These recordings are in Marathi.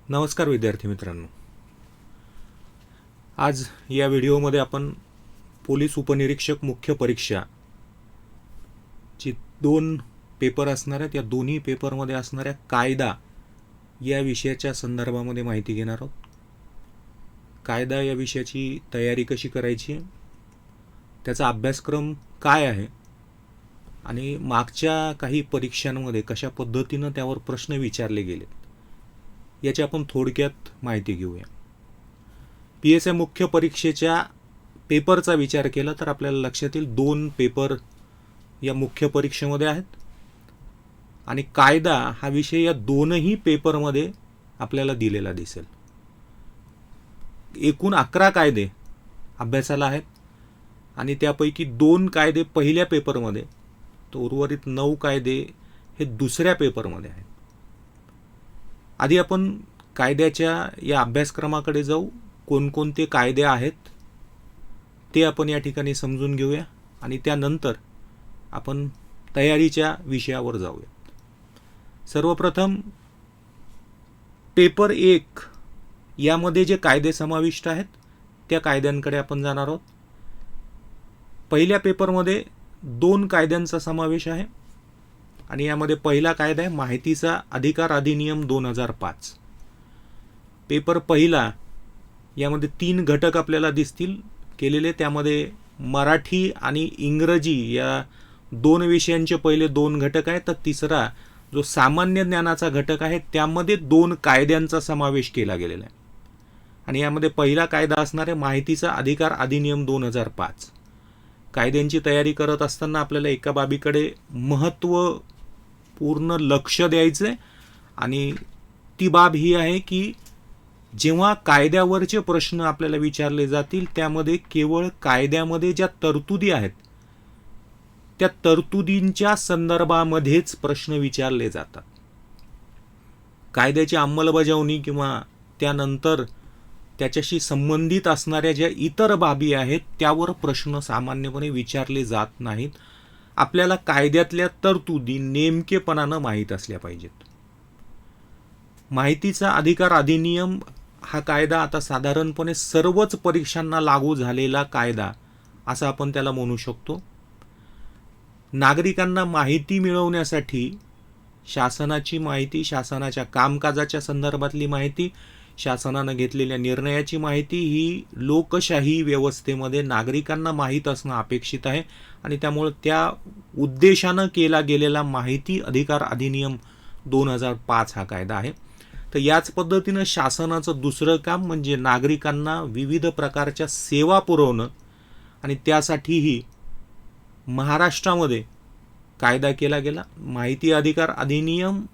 नमस्कार विद्यार्थी मित्रांनो, आज या व्हिडिओमध्ये आपण पोलीस उपनिरीक्षक मुख्य परीक्षा ची 2 पेपर असणार आहेत. या दोन्ही पेपरमध्ये असणाऱ्या कायदा या विषयाच्या संदर्भामध्ये माहिती घेणार आहोत. कायदा या विषयाची तयारी कशी करायची, त्याचा अभ्यासक्रम काय आहे आणि मागच्या काही परीक्षांमध्ये कशा पद्धतीनं त्यावर प्रश्न विचारले गेले याची आपण थोडक्यात माहिती घेऊया. PSI मुख्य परीक्षेच्या पेपरचा विचार केला तर आपल्याला लक्षात येईल 2 पेपर या मुख्य परीक्षेमध्ये आहेत आणि कायदा हा विषय या दोनही पेपरमध्ये आपल्याला दिलेला दिसेल. एकूण 11 कायदे अभ्यासाला आहेत आणि त्यापैकी 2 कायदे पहिल्या पेपरमध्ये तर उर्वरित 9 कायदे हे दुसऱ्या पेपरमध्ये आहेत. आधी आपण कायद्याच्या या अभ्यासक्रमाकडे जाऊ. कोणकोणते कायदे आहेत ते आपण या ठिकाणी समजून घेऊया आणि त्यानंतर आपण तयारीच्या विषयावर जाऊया. सर्वप्रथम पेपर 1 यामध्ये जे कायदे समाविष्ट आहेत त्या कायद्यांकडे आपण जाणार आहोत. पहिल्या पेपरमध्ये 2 कायद्यांचा समावेश आहे आणि यामध्ये पहिला कायदा आहे माहितीचा अधिकार अधिनियम 2005. पेपर पहिला यामध्ये 3 घटक आपल्याला दिसतील केलेले. त्यामध्ये मराठी आणि इंग्रजी या 2 विषयांचे पहिले 2 घटक आहेत, तर तिसरा जो सामान्य ज्ञानाचा घटक आहे त्यामध्ये 2 कायद्यांचा समावेश केला गेलेला आहे आणि यामध्ये पहिला कायदा असणार आहे माहितीचा अधिकार अधिनियम 2005. कायद्यांची तयारी करत असताना आपल्याला एका बाबीकडे महत्त्वपूर्ण लक्ष द्यायचं आहे आणि ती बाब ही आहे की जेव्हा कायद्यावरचे प्रश्न आपल्याला विचारले जातील त्यामध्ये केवळ कायद्यामध्ये ज्या तरतुदी आहेत त्या तरतुदींच्या संदर्भामध्येच प्रश्न विचारले जातात. कायद्याची अंमलबजावणी किंवा त्यानंतर त्याच्याशी संबंधित असणाऱ्या ज्या इतर बाबी आहेत त्यावर प्रश्न सामान्यपणे विचारले जात नाहीत. आपल्याला कायद्यातल्या तरतुदी नेमकेपणानं माहीत असल्या पाहिजेत. माहितीचा अधिकार अधिनियम हा कायदा आता साधारणपणे सर्वच परीक्षांना लागू झालेला कायदा असं आपण त्याला म्हणू शकतो. नागरिकांना माहिती मिळवण्यासाठी शासनाची माहिती, शासनाच्या कामकाजाच्या संदर्भातली माहिती, शासनानं घेतलेल्या निर्णयाची माहिती ही लोकशाही व्यवस्थेमध्ये नागरिकांना माहीत असणं अपेक्षित आहे आणि त्यामुळे त्या उद्देशानं केला गेलेला माहिती अधिकार अधिनियम 2005 हा कायदा आहे. तर याच पद्धतीनं शासनाचं दुसरं काम म्हणजे नागरिकांना विविध प्रकारच्या सेवा पुरवणं आणि त्यासाठीही महाराष्ट्रामध्ये कायदा केला गेला. माहिती अधिकार अधिनियम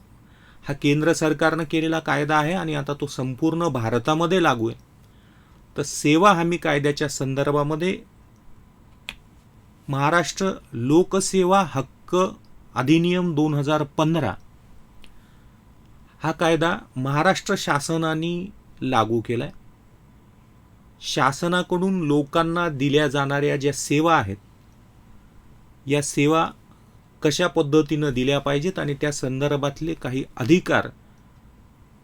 हा केंद्र सरकारनं केलेला कायदा आहे आणि आता तो संपूर्ण भारतामध्ये लागू आहे. तर सेवा हमी कायद्याच्या संदर्भामध्ये महाराष्ट्र लोकसेवा हक्क अधिनियम 2015 हा कायदा महाराष्ट्र शासनाने लागू केलाय. शासनाकडून लोकांना दिल्या जाणाऱ्या ज्या सेवा आहेत या सेवा कशा पद्धतीनं दिल्या पाहिजेत आणि त्या संदर्भातले काही अधिकार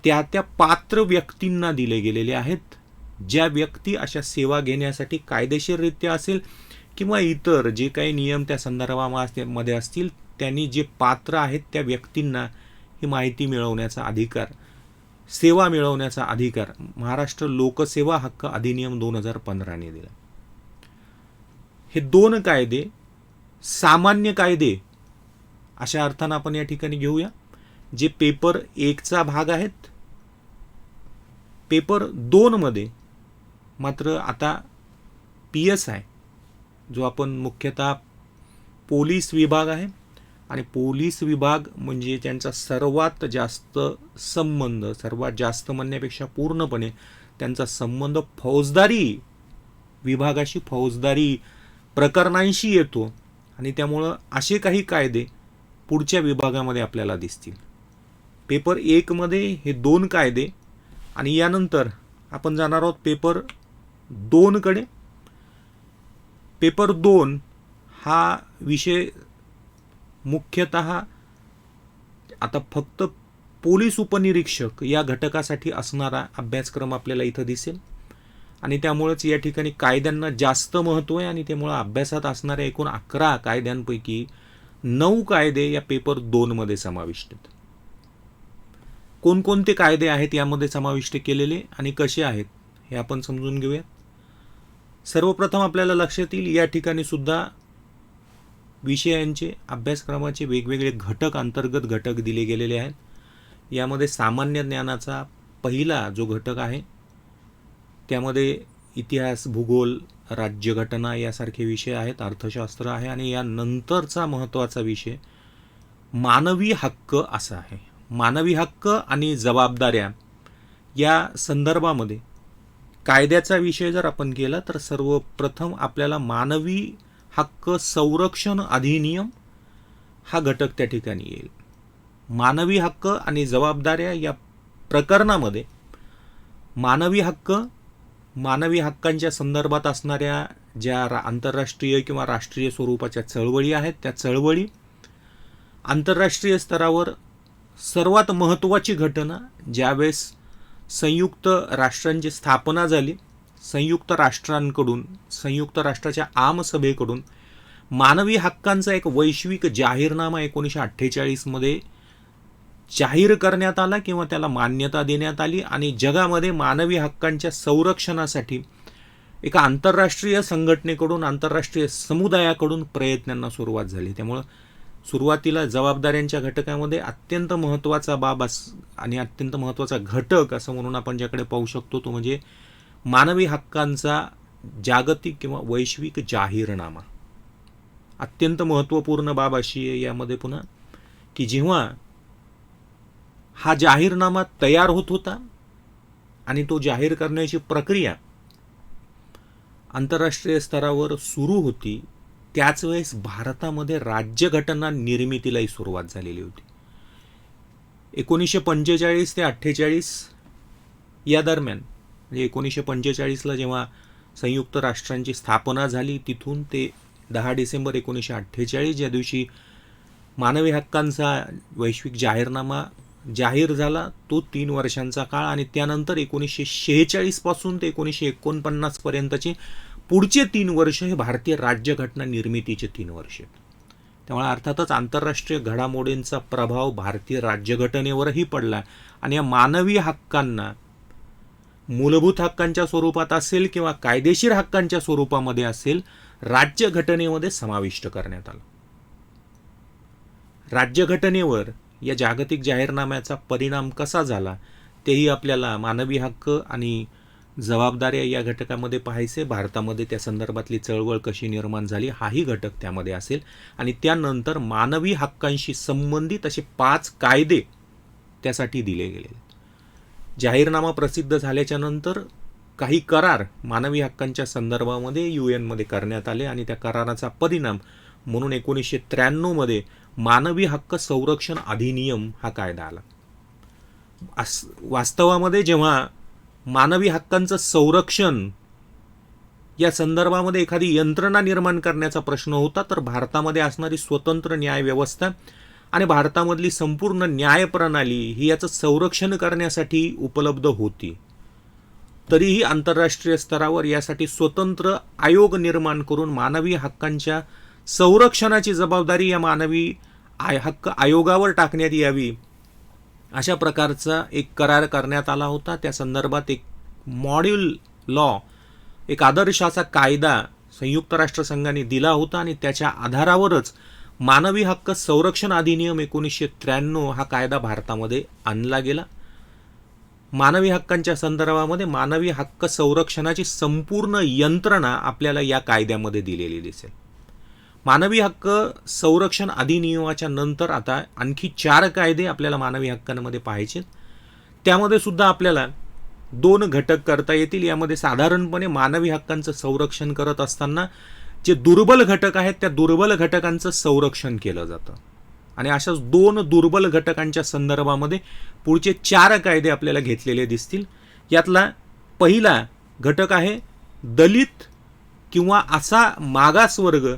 त्या त्या पात्र व्यक्तींना दिले गेलेले आहेत. ज्या व्यक्ती अशा सेवा घेण्यासाठी कायदेशीररित्या असेल किंवा इतर जे काही नियम त्या संदर्भामध्ये असतील त्यांनी जे पात्र आहेत त्या व्यक्तींना ही माहिती मिळवण्याचा अधिकार, सेवा मिळवण्याचा अधिकार महाराष्ट्र लोकसेवा हक्क अधिनियम 2015 ने दिला. हे 2 कायदे सामान्य कायदे अशा अर्थानं आपण या ठिकाणी घेऊया जे पेपर 1चा भाग आहेत. पेपर 2 मध्ये मात्र आता PSI जो आपण मुख्यतः पोलीस विभाग आहे आणि पोलीस विभाग म्हणजे त्यांचा सर्वात जास्त संबंध, सर्वात जास्त म्हणण्यापेक्षा पूर्णपणे त्यांचा संबंध फौजदारी विभागाशी, फौजदारी प्रकरणांशी येतो आणि त्यामुळं असे काही कायदे पुढच्या विभागामध्ये आपल्याला दिसतील. पेपर 1 मध्ये हे 2 कायदे आणि यानंतर आपण जाणार आहोत पेपर 2 कडे. पेपर 2 हा विषय मुख्यतः आता फक्त पोलीस उपनिरीक्षक या घटकासाठी असणारा अभ्यासक्रम आपल्याला इथं दिसेल. आणि त्यामुळेच या ठिकाणी कायद्यांना जास्त महत्त्व आहे आणि त्यामुळे अभ्यासात असणाऱ्या एकूण 11 कायद्यांपैकी 9 कायदे या पेपर 2 मध्ये समाविष्ट आहेत. कोणकोणते कायदे आहेत यामध्ये समाविष्ट केलेले आणि कसे आहेत हे आपण समजून घेऊया. सर्वप्रथम आपल्याला लक्षात येईल या ठिकाणी सुद्धा विषयांचे अभ्यासक्रमाचे वेगवेगळे घटक, अंतर्गत घटक दिले गेलेले आहेत. यामध्ये सामान्य ज्ञानाचा पहिला जो घटक आहे त्यामध्ये इतिहास, भूगोल, राज्यघटना यासारखे विषय आहेत, अर्थशास्त्र आहे आणि यानंतरचा महत्त्वाचा विषय मानवी हक्क असा आहे. मानवी हक्क आणि जबाबदाऱ्या या संदर्भामध्ये कायद्याचा विषय जर आपण केला तर सर्वप्रथम आपल्याला मानवी हक्क संरक्षण अधिनियम हा घटक त्या ठिकाणी येईल. मानवी हक्क आणि जबाबदाऱ्या या प्रकरणामध्ये मानवी हक्कांच्या संदर्भात असणाऱ्या ज्या आंतरराष्ट्रीय किंवा राष्ट्रीय स्वरूपाच्या चळवळी आहेत त्या चळवळी, आंतरराष्ट्रीय स्तरावर सर्वात महत्त्वाची घटना ज्यावेळेस संयुक्त राष्ट्रांची स्थापना झाली, संयुक्त राष्ट्राच्या आमसभेकडून मानवी हक्कांचा एक वैश्विक जाहीरनामा 1948 मध्ये जाहीर करण्यात आला किंवा त्याला मान्यता देण्यात आली आणि जगामध्ये मानवी हक्कांच्या संरक्षणासाठी एका आंतरराष्ट्रीय संघटनेकडून, आंतरराष्ट्रीय समुदायाकडून प्रयत्नांना सुरुवात झाली. त्यामुळं सुरुवातीला जबाबदाऱ्यांच्या घटकामध्ये अत्यंत महत्त्वाचा बाब आणि अत्यंत महत्त्वाचा घटक असं म्हणून आपण ज्याकडे पाहू शकतो तो म्हणजे मानवी हक्कांचा जागतिक किंवा वैश्विक जाहीरनामा. अत्यंत महत्त्वपूर्ण बाब अशी आहे यामध्ये पुन्हा की जेव्हा हा जाहीरनामा तयार होत होता आणि तो जाहीर करण्याची प्रक्रिया आंतरराष्ट्रीय स्तरावर सुरू होती त्याच वेळेस भारतामध्ये राज्यघटना निर्मितीलाही सुरुवात झालेली होती. 1945 ते 48 या दरम्यान, म्हणजे 1945ला जेव्हा संयुक्त राष्ट्रांची स्थापना झाली तिथून ते 10 डिसेंबर 1948 ज्या दिवशी मानवी हक्कांचा वैश्विक जाहीरनामा जाहीर झाला तो 3 वर्षांचा काळ आणि त्यानंतर 1946 पासून ते 1949 पर्यंतचे पुढचे 3 वर्ष हे भारतीय राज्यघटना निर्मितीचे 3 वर्ष आहेत. त्यामुळे अर्थातच आंतरराष्ट्रीय घडामोडींचा प्रभाव भारतीय राज्यघटनेवरही पडला आणि या मानवी हक्कांना मूलभूत हक्कांच्या स्वरूपात असेल किंवा कायदेशीर हक्कांच्या स्वरूपामध्ये असेल राज्यघटनेमध्ये समाविष्ट करण्यात आलं. राज्यघटनेवर या जागतिक जाहीरनाम्याचा परिणाम कसा झाला तेही आपल्याला मानवी हक्क आणि जबाबदाऱ्या या घटकामध्ये पाहायचे. भारतामध्ये त्या संदर्भातली चळवळ कशी निर्माण झाली हाही घटक त्यामध्ये असेल आणि त्यानंतर मानवी हक्कांशी संबंधित असे 5 कायदे त्यासाठी दिले गेले. जाहीरनामा प्रसिद्ध झाल्याच्या नंतर काही करार मानवी हक्कांच्या संदर्भामध्ये UN मध्ये करण्यात आले आणि त्या कराराचा परिणाम म्हणून 1993 मध्ये मानवी हक्क संरक्षण अधिनियम हा कायदा आला. वास्तवामध्ये जेव्हा मानवी हक्कांचं संरक्षण या संदर्भामध्ये एखादी यंत्रणा निर्माण करण्याचा प्रश्न होता तर भारतामध्ये असणारी स्वतंत्र न्याय व्यवस्था आणि भारतामधली संपूर्ण न्याय प्रणाली ही याचं संरक्षण करण्यासाठी उपलब्ध होती. तरीही आंतरराष्ट्रीय स्तरावर यासाठी स्वतंत्र आयोग निर्माण करून मानवी हक्कांच्या संरक्षणाची जबाबदारी या मानवी हक्क आयोगावर टाकण्यात यावी अशा प्रकारचा एक करार करण्यात आला होता. त्या संदर्भात एक मॉड्यूल लॉ, एक आदर्शाचा कायदा संयुक्त राष्ट्रसंघाने दिला होता आणि त्याच्या आधारावरच मानवी हक्क संरक्षण अधिनियम 1993 हा कायदा भारतामध्ये आणला गेला. मानवी हक्कांच्या संदर्भामध्ये मानवी हक्क संरक्षणाची संपूर्ण यंत्रणा आपल्याला या कायद्यामध्ये दिलेली दिसेल. मानवी हक्क संरक्षण अधिनियमाच्या नंतर आता आणखी 4 कायदे आपल्याला मानवी हक्कांमध्ये पाहायचे. त्यामध्ये सुद्धा आपल्याला 2 घटक करता येतील. यामध्ये साधारणपणे मानवी हक्कांचं संरक्षण करत असताना जे दुर्बल घटक आहेत त्या दुर्बल घटकांचं संरक्षण केलं जातं आणि अशाच 2 दुर्बल घटकांच्या संदर्भामध्ये पुढचे 4 कायदे आपल्याला घेतलेले दिसतील. यातला पहिला घटक आहे दलित किंवा असा मागासवर्ग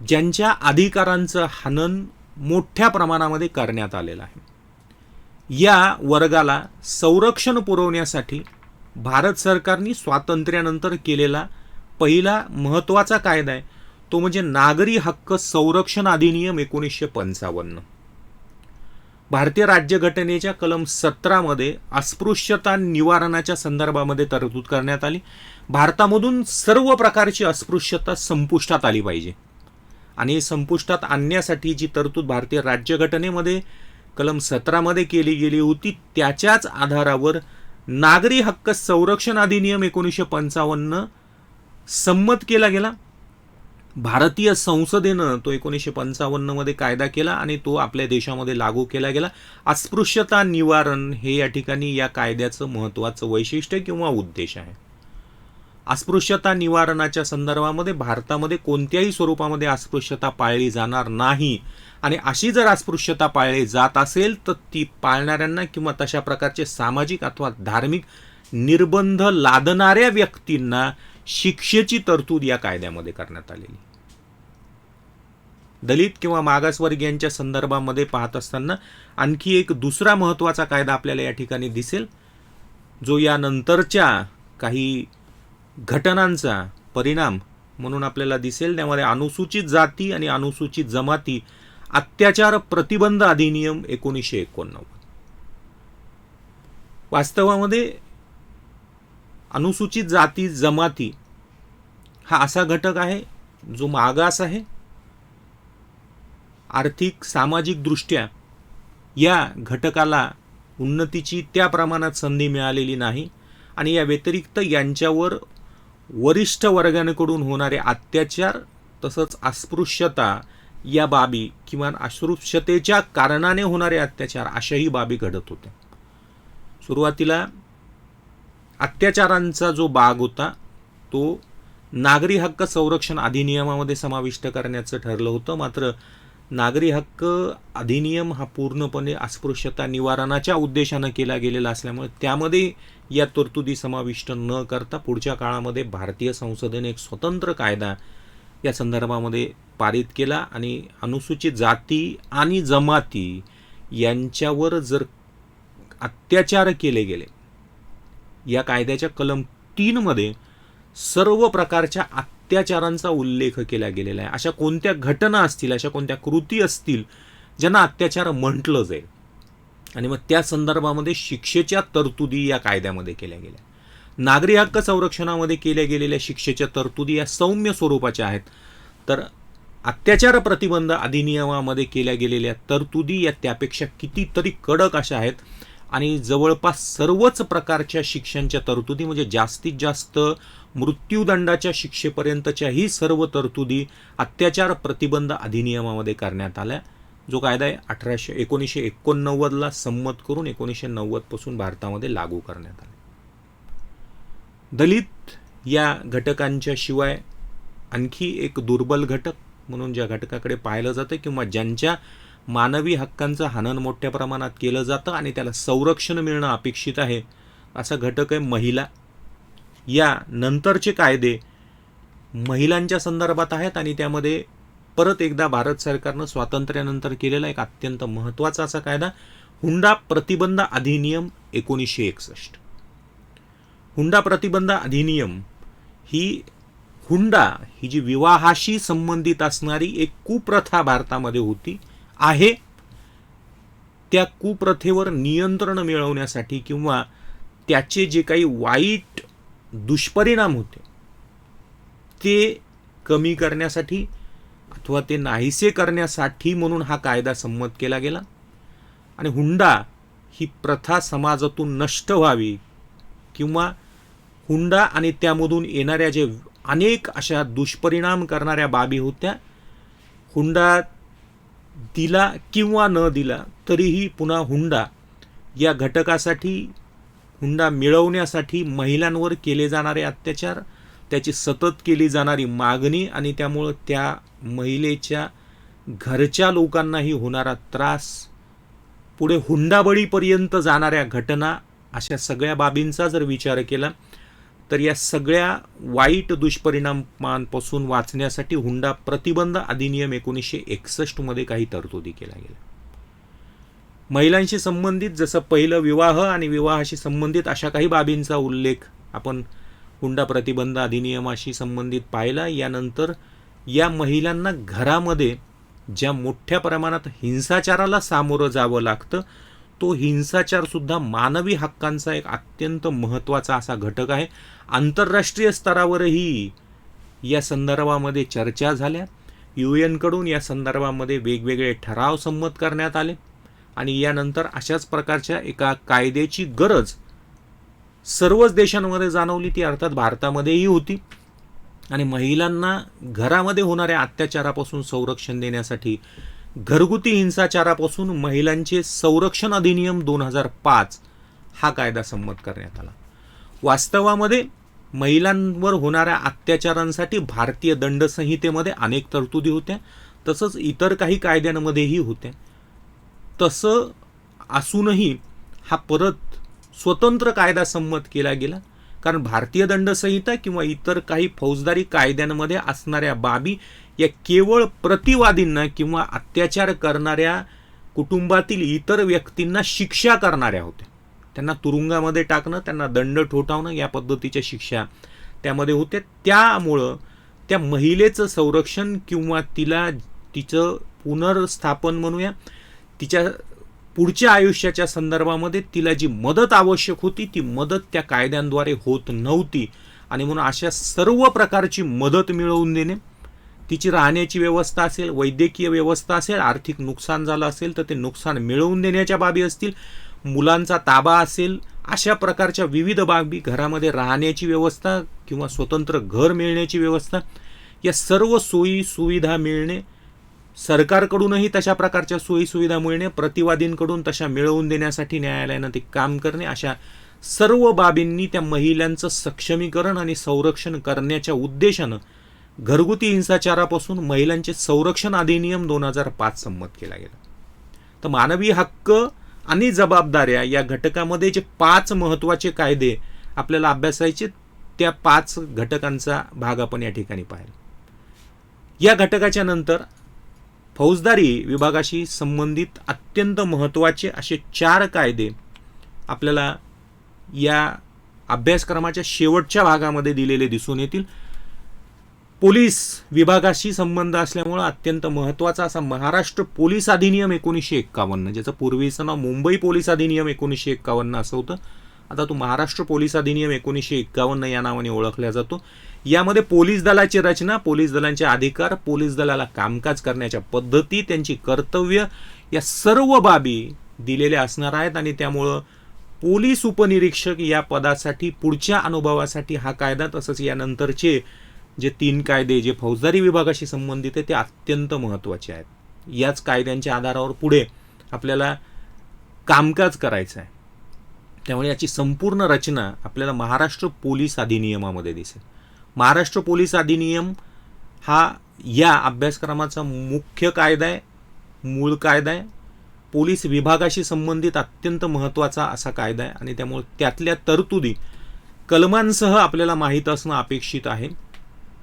ज्यांच्या अधिकारांचं हनन मोठ्या प्रमाणामध्ये करण्यात आलेलं आहे. या वर्गाला संरक्षण पुरवण्यासाठी भारत सरकारने स्वातंत्र्यानंतर केलेला पहिला महत्त्वाचा कायदा आहे तो म्हणजे नागरी हक्क संरक्षण अधिनियम 1955. भारतीय राज्यघटनेच्या कलम 17 मध्ये अस्पृश्यता निवारणाच्या संदर्भामध्ये तरतूद करण्यात आली. भारतामधून सर्व प्रकारची अस्पृश्यता संपुष्टात आली पाहिजे आणि संपुष्टात आणण्यासाठी जी तरतूद भारतीय राज्यघटनेमध्ये कलम 17 मध्ये केली गेली होती त्याच्याच आधारावर नागरी हक्क संरक्षण अधिनियम 1955 संमत केला गेला. भारतीय संसदेनं तो 1955 मध्ये कायदा केला आणि तो आपल्या देशामध्ये लागू केला गेला. अस्पृश्यता निवारण हे या ठिकाणी या कायद्याचं महत्त्वाचं वैशिष्ट्य किंवा उद्देश आहे. अस्पृश्यता निवारणाच्या संदर्भामध्ये भारतामध्ये कोणत्याही स्वरूपामध्ये अस्पृश्यता पाळली जाणार नाही आणि अशी जर अस्पृश्यता पाळली जात असेल तर ती पाळणाऱ्यांना किंवा तशा प्रकारचे सामाजिक अथवा धार्मिक निर्बंध लादणाऱ्या व्यक्तींना शिक्षेची तरतूद या कायद्यामध्ये करण्यात आलेली. दलित किंवा मागासवर्गीयांच्या संदर्भामध्ये पाहत असताना आणखी एक दुसरा महत्त्वाचा कायदा आपल्याला या ठिकाणी दिसेल जो या नंतरच्या काही घटनांचा परिणाम म्हणून आपल्याला दिसेल. त्यामध्ये अनुसूचित जाती आणि अनुसूचित जमाती अत्याचार प्रतिबंध अधिनियम 1989. वास्तवामध्ये अनुसूचित जाती जमाती हा असा घटक आहे जो मागास आहे. आर्थिक सामाजिक दृष्ट्या या घटकाला उन्नतीची त्या प्रमाणात संधी मिळालेली नाही आणि या व्यतिरिक्त यांच्यावर वरिष्ठ वर्गाकडून होणारे अत्याचार तसंच अस्पृश्यता या बाबी किंवा अस्पृश्यतेच्या कारणाने होणारे अत्याचार अशाही बाबी घडत होत्या. सुरुवातीला अत्याचारांचा जो भाग होता तो नागरी हक्क संरक्षण अधिनियमामध्ये समाविष्ट करण्याचं ठरलं होतं. मात्र नागरी हक्क अधिनियम हा पूर्णपणे अस्पृश्यता निवारणाच्या उद्देशानं केला गेलेला असल्यामुळे त्यामध्ये या तरतुदी समाविष्ट न करता पुढच्या काळामध्ये भारतीय संसदेने एक स्वतंत्र कायदा या संदर्भामध्ये पारित केला आणि अनुसूचित जाती आणि जमाती यांच्यावर जर अत्याचार केले गेले या कायद्याच्या कलम 3 मध्ये सर्व प्रकारच्या अत्याचारांचा उल्लेख केला गेलेला आहे. अशा कोणत्या घटना असतील अशा कोणत्या कृती असतील ज्यांना अत्याचार म्हटलं जाईल आणि मग त्या संदर्भामध्ये शिक्षेच्या तरतुदी या कायद्यामध्ये केल्या गेल्या. नागरी हक्क संरक्षणामध्ये केल्या गेलेल्या शिक्षेच्या तरतुदी या सौम्य स्वरूपाच्या आहेत तर अत्याचार प्रतिबंध अधिनियमामध्ये केल्या गेलेल्या तरतुदी या त्यापेक्षा कितीतरी कडक अशा आहेत आणि जवळपास सर्वच प्रकारच्या शिक्षांच्या तरतुदी म्हणजे जास्तीत जास्त मृत्यूदंडाच्या शिक्षेपर्यंतच्याही सर्व तरतुदी अत्याचार प्रतिबंध अधिनियमामध्ये करण्यात आल्या. जो कायदा आहे 1989ला संमत करून 1990 पासून भारतामध्ये लागू करण्यात आला. दलित या घटकांच्या शिवाय आणखी एक दुर्बल घटक म्हणून ज्या घटकाकडे पाहिलं जातं किंवा ज्यांच्या मानवी हक्कांचं हनन मोठ्या प्रमाणात केलं जातं आणि त्याला संरक्षण मिळणं अपेक्षित आहे असा घटक आहे महिला. या नंतरचे कायदे महिलांच्या संदर्भात आहेत आणि त्यामध्ये परत एकदा भारत सरकारनं स्वातंत्र्यानंतर केलेला एक अत्यंत महत्त्वाचा असा कायदा हुंडा प्रतिबंध अधिनियम 1961. हुंडा प्रतिबंध अधिनियम हुंडा ही जी विवाहाशी संबंधित असणारी एक कुप्रथा भारतामध्ये होती आहे त्या कुप्रथेवर नियंत्रण मिळवण्यासाठी किंवा त्याचे जे काही वाईट दुष्परिणाम होते ते कमी करण्यासाठी अथवा ते नाहीसे करण्यासाठी म्हणून हा कायदा संमत केला गेला आणि हुंडा ही प्रथा समाजातून नष्ट व्हावी किंवा हुंडा आणि त्यामधून येणाऱ्या जे अनेक अशा दुष्परिणाम करणाऱ्या बाबी होत्या हुंडा दिला किंवा न दिला तरीही पुन्हा हुंडा या घटकासाठी हुंडा मिळवण्यासाठी महिलांवर केले जाणारे अत्याचार त्याची सतत केली जाणारी मागणी आणि त्यामुळं त्या महिलेच्या घरच्या लोकांनाही होणारा त्रास पुढे हुंडाबळीपर्यंत जाणाऱ्या घटना अशा सगळ्या बाबींचा जर विचार केला तर या सगळ्या वाईट दुष्परिणामांपासून वाचण्यासाठी हुंडा प्रतिबंध अधिनियम 1961 मध्ये काही तरतुदी केल्या गेल्या. महिलांशी संबंधित जसं पहिलं विवाह आणि विवाहाशी संबंधित अशा काही बाबींचा उल्लेख आपण हुंडा प्रतिबंध अधिनियमाशी संबंधित पाहिला. यानंतर या महिलांना घरामध्ये ज्या मोठ्या प्रमाणात हिंसाचाराला सामोरं जावं लागतं, तो हिंसाचार सुद्धा मानवी हक्कांचा एक अत्यंत महत्त्वाचा असा घटक आहे. आंतरराष्ट्रीय स्तरावरही या संदर्भामध्ये चर्चा झाल्या. UN कडून या संदर्भामध्ये वेगवेगळे ठराव संमत करण्यात आले आणि यानंतर अशाच प्रकारच्या एका कायद्याची गरज सर्वच देशांमध्ये जाणवली. ती अर्थात भारतामध्येही होती आणि महिलांना घरामध्ये होणाऱ्या अत्याचारापासून संरक्षण देण्यासाठी घरगुती हिंसाचारापासून महिलांचे संरक्षण अधिनियम 2005 हा कायदा संमत करण्यात आला. वास्तवामध्ये महिलांवर होणाऱ्या अत्याचारांसाठी भारतीय दंड संहितेमध्ये अनेक तरतुदी होत्या, तसंच इतर काही कायद्यांमध्येही होत्या. तसं असूनही हा परत स्वतंत्र कायदा संमत केला गेला, कारण भारतीय दंड संहिता किंवा इतर काही फौजदारी कायद्यांमध्ये असणाऱ्या बाबी या केवळ प्रतिवादींना किंवा अत्याचार करणाऱ्या कुटुंबातील इतर व्यक्तींना शिक्षा करणाऱ्या होत्या. त्यांना तुरुंगामध्ये टाकणं, त्यांना दंड ठोठावणं या पद्धतीच्या शिक्षा त्यामध्ये होत्या. त्यामुळं त्या महिलेचं संरक्षण किंवा तिचं पुनर्स्थापन म्हणूया, तिच्या पुढच्या आयुष्याच्या संदर्भामध्ये तिला जी मदत आवश्यक होती ती मदत त्या कायद्यांद्वारे होत नव्हती. आणि म्हणून अशा सर्व प्रकारची मदत मिळवून देणे, तिची राहण्याची व्यवस्था असेल, वैद्यकीय व्यवस्था असेल, आर्थिक नुकसान झालं असेल तर ते नुकसान मिळवून देण्याच्या बाबी असतील, मुलांचा ताबा असेल, अशा प्रकारच्या विविध बाबी, घरामध्ये राहण्याची व्यवस्था किंवा स्वतंत्र घर मिळण्याची व्यवस्था, या सर्व सोयी सुविधा मिळणे, सरकारकडूनही तशा प्रकारच्या सोयी सुविधा मिळणे, प्रतिवादींकडून तशा मिळवून देण्यासाठी न्यायालयानं ते काम करणे, अशा सर्व बाबींनी त्या महिलांचं सक्षमीकरण आणि संरक्षण करण्याच्या उद्देशानं घरगुती हिंसाचारापासून महिलांचे संरक्षण अधिनियम 2005 संमत केला गेला. तर मानवी हक्क आणि जबाबदाऱ्या या घटकामध्ये जे 5 महत्त्वाचे कायदे आपल्याला अभ्यासायचे, त्या 5 घटकांचा भाग आपण या ठिकाणी पाहिला. या घटकाच्या नंतर फौजदारी विभागाशी संबंधित अत्यंत महत्त्वाचे असे 4 कायदे आपल्याला या अभ्यासक्रमाच्या शेवटच्या भागामध्ये दिलेले दिसून येतील. पोलीस विभागाशी संबंध असल्यामुळे अत्यंत महत्त्वाचा असा महाराष्ट्र पोलीस अधिनियम 1951, ज्याचं पूर्वीचं नाव मुंबई पोलीस अधिनियम 1951 असं होतं, आता तो महाराष्ट्र पोलीस अधिनियम 1951 या नावाने ओळखला जातो. यामध्ये पोलीस दलाची रचना, पोलीस दलांचे अधिकार, पोलीस दलाला कामकाज करण्याच्या पद्धती, त्यांची कर्तव्य या सर्व बाबी दिलेल्या असणार आहेत. आणि त्यामुळं पोलीस उपनिरीक्षक या पदासाठी पुढच्या अनुभवासाठी हा कायदा, तसंच यानंतरचे जे 3 कायदे जे फौजदारी विभागाशी संबंधित आहे ते अत्यंत महत्त्वाचे आहेत. याच कायद्यांच्या आधारावर पुढे आपल्याला कामकाज करायचं आहे. त्यामुळे याची संपूर्ण रचना आपल्याला महाराष्ट्र पोलीस अधिनियमामध्ये दिसेल. महाराष्ट्र पोलीस अधिनियम हा या अभ्यासक्रमाचा मुख्य कायदा आहे, मूळ कायदा आहे. पोलीस विभागाशी संबंधित अत्यंत महत्त्वाचा असा कायदा आहे आणि त्यामुळे त्यातल्या तरतुदी कलमांसह आपल्याला माहीत असणं अपेक्षित आहे.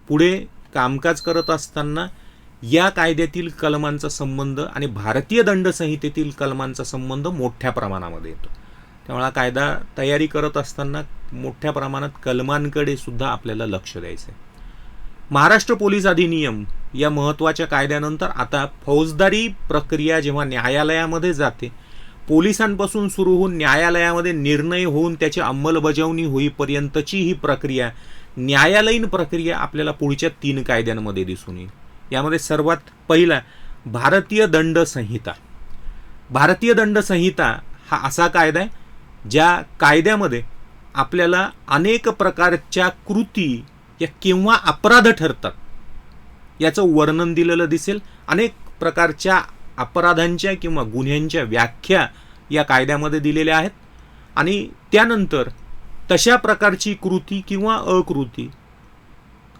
पुढे कामकाज करत असताना या कायद्यातील कलमांचा संबंध आणि भारतीय दंड संहितेतील कलमांचा संबंध मोठ्या प्रमाणामध्ये येतो. त्यामुळे हा कायदा तयारी करत असताना मोठ्या प्रमाणात कलमांकडे सुद्धा आपल्याला लक्ष द्यायचं आहे. महाराष्ट्र पोलीस अधिनियम या महत्त्वाच्या कायद्यानंतर आता फौजदारी प्रक्रिया जेव्हा न्यायालयामध्ये जाते, पोलिसांपासून सुरू होऊन न्यायालयामध्ये निर्णय होऊन त्याची अंमलबजावणी होईपर्यंतची ही प्रक्रिया, न्यायालयीन प्रक्रिया आपल्याला पुढच्या 3 कायद्यांमध्ये दिसून येईल. यामध्ये सर्वात पहिला भारतीय दंड संहिता. भारतीय दंड संहिता हा असा कायदा आहे ज्या कायद्यामध्ये आपल्याला अनेक प्रकारच्या कृती या केव्हा अपराध ठरतात याचं वर्णन दिलेलं दिसेल. अनेक प्रकारच्या अपराधांच्या किंवा गुन्ह्यांच्या व्याख्या या कायद्यामध्ये दिलेल्या आहेत आणि त्यानंतर तशा प्रकारची कृती किंवा अकृती,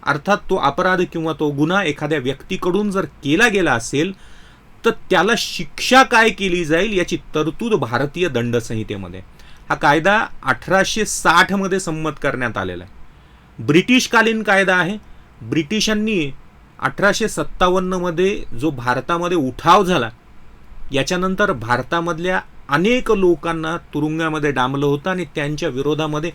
अर्थात तो अपराध किंवा तो गुन्हा एखाद्या व्यक्तीकडून जर केला गेला असेल तर त्याला शिक्षा काय केली जाईल याची तरतूद भारतीय दंड संहितेमध्ये. हा कायदा 1860 मध्ये संमत करण्यात आलेला आहे. ब्रिटिशकालीन कायदा आहे. ब्रिटिशांनी 1857 मध्ये जो भारतामध्ये उठाव झाला, याच्यानंतर भारतामधल्या अनेक लोकांना तुरुंगामध्ये डांबलं होतं आणि त्यांच्या विरोधामध्ये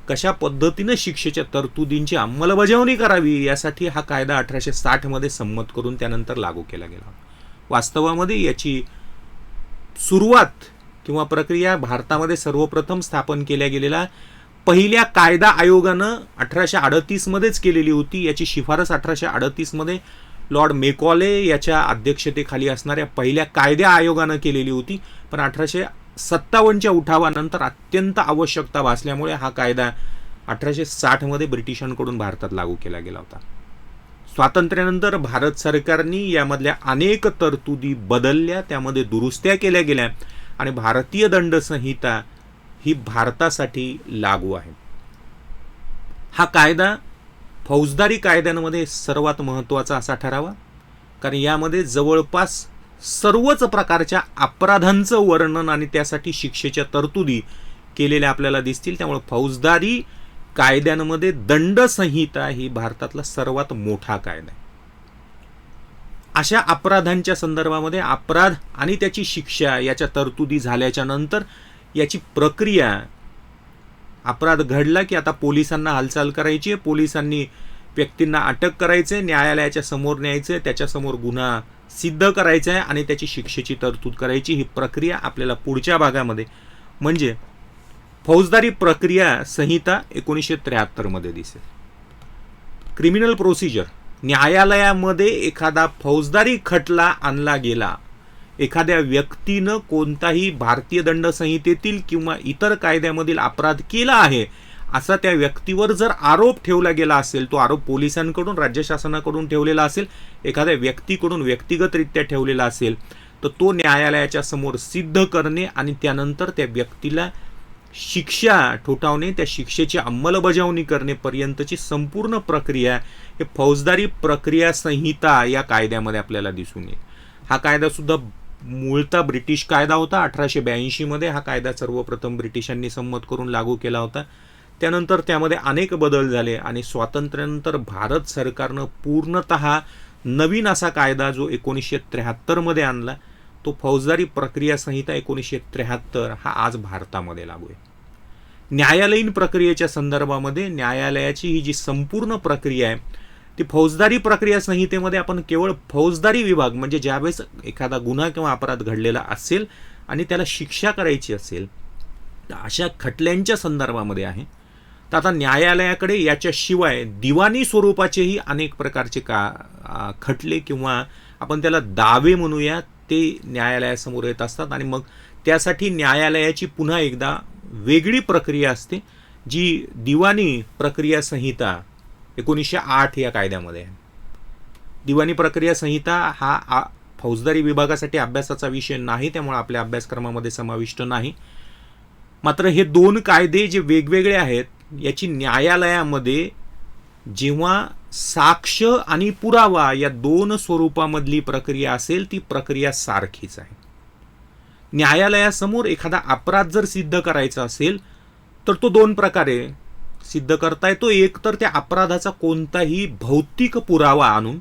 कशा पद्धतीनं शिक्षेच्या तरतुदींची अंमलबजावणी करावी यासाठी हा कायदा 1860 मध्ये संमत करून त्यानंतर लागू केला गेला. वास्तवामध्ये याची सुरुवात किंवा प्रक्रिया भारतामध्ये सर्वप्रथम स्थापन केल्या गेलेला पहिल्या कायदा आयोगानं 1838 मध्येच केलेली होती. याची शिफारस 1838 मध्ये लॉर्ड मेकॉले याच्या अध्यक्षतेखाली असणाऱ्या पहिल्या कायदा आयोगानं केलेली होती. पण 1857च्या उठावानंतर अत्यंत आवश्यकता भासल्यामुळे हा कायदा 1860 मध्ये ब्रिटिशांकडून भारतात लागू केला गेला होता. स्वातंत्र्यानंतर भारत सरकारने यामधल्या अनेक तरतुदी बदलल्या, त्यामध्ये दुरुस्त्या केल्या गेल्या आणि भारतीय दंड संहिता ही भारतासाठी लागू आहे. हा कायदा फौजदारी कायद्यांमध्ये सर्वात महत्त्वाचा असा ठरावा, कारण यामध्ये जवळपास सर्वच प्रकारच्या अपराधांचं वर्णन आणि त्यासाठी शिक्षेच्या तरतुदी केलेल्या आपल्याला दिसतील. त्यामुळे फौजदारी कायद्यांमध्ये दंड संहिता ही भारतातला सर्वात मोठा कायदा आहे. अशा अपराधांच्या संदर्भामध्ये अपराध आणि त्याची शिक्षा याच्या तरतुदी झाल्याच्या नंतर याची प्रक्रिया, अपराध घडला की आता पोलिसांना हालचाल करायची आहे, पोलिसांनी व्यक्तींना अटक करायचे, न्यायालयाच्या समोर न्यायचे, त्याच्यासमोर गुन्हा सिद्ध करायचा आहे आणि त्याची शिक्षेची तरतूद करायची. ही प्रक्रिया आपल्याला पुढच्या भागामध्ये म्हणजे फौजदारी प्रक्रिया संहिता 1973 मध्ये दिसेल. क्रिमिनल प्रोसिजर, न्यायालयामध्ये एखादा फौजदारी खटला आणला गेला, एखाद्या व्यक्तीनं कोणताही भारतीय दंड संहितेतील किंवा इतर कायद्यामधील अपराध केला आहे असा त्या व्यक्तीवर जर आरोप ठेवला गेला असेल, तो आरोप पोलिसांकडून, राज्य शासनाकडून ठेवलेला असेल, एखाद्या व्यक्तीकडून व्यक्तिगतरित्या ठेवलेला असेल, तर तो न्यायालयाच्या समोर सिद्ध करणे आणि त्यानंतर त्या व्यक्तीला शिक्षा ठोठावणे, त्या शिक्षेची अंमलबजावणी करण्यापर्यंतची संपूर्ण प्रक्रिया हे फौजदारी प्रक्रिया संहिता या कायद्यामध्ये आपल्याला दिसून येईल. हा कायदा सुद्धा मूळतः ब्रिटिश कायदा होता. 1882 मध्ये हा कायदा सर्वप्रथम ब्रिटिशांनी संमत करून लागू केला होता. त्यानंतर त्यामध्ये अनेक बदल झाले आणि स्वातंत्र्यानंतर भारत सरकारनं पूर्णतः नवीन असा कायदा जो 1973 मध्ये आणला, तो फौजदारी प्रक्रिया संहिता 1973 हा आज भारतामध्ये लागू आहे. न्यायालयीन प्रक्रियेच्या संदर्भामध्ये न्यायालयाची ही जी संपूर्ण प्रक्रिया आहे ती फौजदारी प्रक्रिया संहितेमध्ये आपण केवळ फौजदारी विभाग म्हणजे ज्यावेळेस एखादा गुन्हा किंवा अपराध घडलेला असेल आणि त्याला शिक्षा करायची असेल तर अशा खटल्यांच्या संदर्भामध्ये आहे. तर आता न्यायालयाकडे याच्याशिवाय दिवाणी स्वरूपाचेही अनेक प्रकारचे खटले किंवा आपण त्याला दावे म्हणूया ते न्यायालयासमोर येत असतात आणि मग त्यासाठी न्यायालयाची पुन्हा एकदा वेगळी प्रक्रिया असते जी दिवाणी प्रक्रिया संहिता 1908 या कायद्यामध्ये आहे. दिवाणी प्रक्रिया संहिता हा फौजदारी विभागासाठी अभ्यासाचा विषय नाही, त्यामुळे आपल्या अभ्यासक्रमामध्ये समाविष्ट नाही. मात्र हे दोन कायदे जे वेगवेगळे आहेत याची न्यायालयामध्ये जेव्हा साक्ष आणि पुरावा या दोन स्वरूपामधली प्रक्रिया असेल ती प्रक्रिया सारखीच आहे. न्यायालयासमोर एखादा अपराध जर सिद्ध करायचा असेल तर तो दोन प्रकारे सिद्ध करता येतो. एक तर त्या अपराधाचा कोणताही भौतिक पुरावा आणून,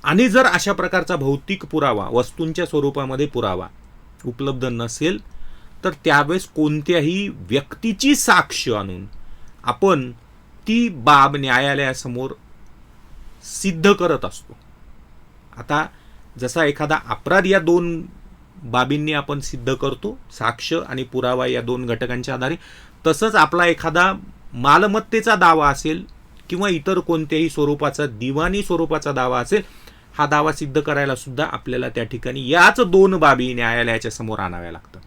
आणि जर अशा प्रकारचा भौतिक पुरावा वस्तूंच्या स्वरूपामध्ये पुरावा उपलब्ध नसेल तर त्यावेळेस कोणत्याही व्यक्तीची साक्ष आणून आपण ती बाब न्यायालयासमोर सिद्ध करत असतो. आता जसा एखादा अपराध या दोन बाबींनी आपण सिद्ध करतो, साक्ष आणि पुरावा या दोन घटकांच्या आधारे, तसंच आपला एखादा मालमत्तेचा दावा असेल किंवा इतर कोणत्याही स्वरूपाचा दिवाणी स्वरूपाचा दावा असेल, हा दावा सिद्ध करायला सुद्धा आपल्याला त्या ठिकाणी याच दोन बाबी न्यायालयाच्या समोर आणाव्या लागतात,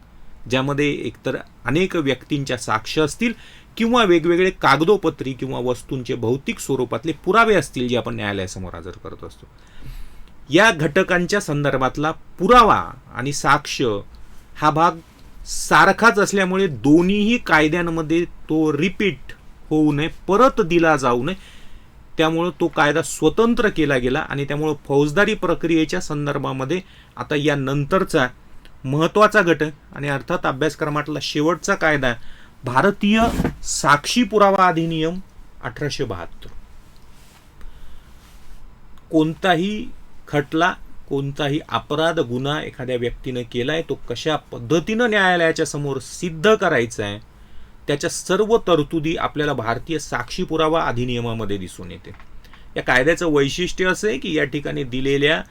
ज्यामध्ये एकतर अनेक व्यक्तींच्या साक्ष असतील किंवा वेगवेगळे कागदोपत्री किंवा वस्तूंचे भौतिक स्वरूपातले पुरावे असतील जे आपण न्यायालयासमोर हजर करत असतो. या घटकांच्या संदर्भातला पुरावा आणि साक्ष हा भाग सारखाच असल्यामुळे दोन्हीही कायद्यांमध्ये तो रिपीट होऊ नये, परत दिला जाऊ नये, त्यामुळे तो कायदा स्वतंत्र केला गेला. आणि त्यामुळे फौजदारी प्रक्रियेच्या संदर्भामध्ये आता या नंतरचा महत्त्वाचा घटक आणि अर्थात अभ्यासक्रमातला शेवटचा कायदा भारतीय साक्षी पुरावा अधिनियम 1872. कोणताही खटला, कोणताही अपराध गुन्हा एखाद्या व्यक्तीनं केलाय तो कशा पद्धतीनं न्यायालयाच्या समोर सिद्ध करायचा आहे, त्याच्या सर्व तरतुदी आपल्याला भारतीय साक्षी पुरावा अधिनियमामध्ये दिसून येते. या कायद्याचं वैशिष्ट्य असं आहे की या ठिकाणी दिलेल्या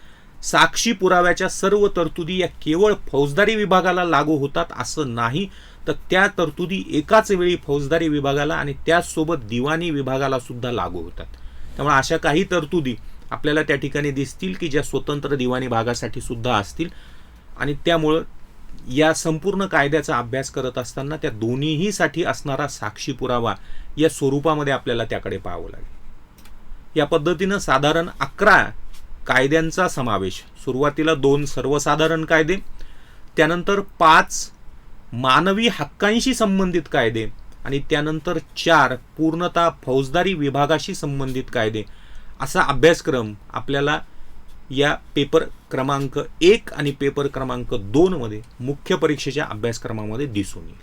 साक्षी पुराव्याच्या सर्व तरतुदी या केवळ फौजदारी विभागाला लागू होतात असं नाही, तर त्या तरतुदी एकाच वेळी फौजदारी विभागाला आणि त्याचसोबत दिवाणी विभागाला सुद्धा लागू होतात. त्यामुळे अशा काही तरतुदी आपल्याला त्या ठिकाणी दिसतील की ज्या स्वतंत्र दिवाणी भागासाठी सुद्धा असतील, आणि त्यामुळं या संपूर्ण कायद्याचा अभ्यास करत असताना त्या दोन्हीसाठी असणारा साक्षी पुरावा या स्वरूपामध्ये आपल्याला त्याकडे पाहावं लागेल. या पद्धतीनं साधारण 11 कायद्यांचा समावेश, सुरुवातीला 2 सर्वसाधारण कायदे, त्यानंतर 5 मानवी हक्कांशी संबंधित कायदे आणि त्यानंतर 4 पूर्णतः फौजदारी विभागाशी संबंधित कायदे, असा अभ्यासक्रम आपल्याला या पेपर क्रमांक 1 आणि पेपर क्रमांक 2 मध्ये मुख्य परीक्षेच्या अभ्यासक्रमामध्ये दिसून येईल.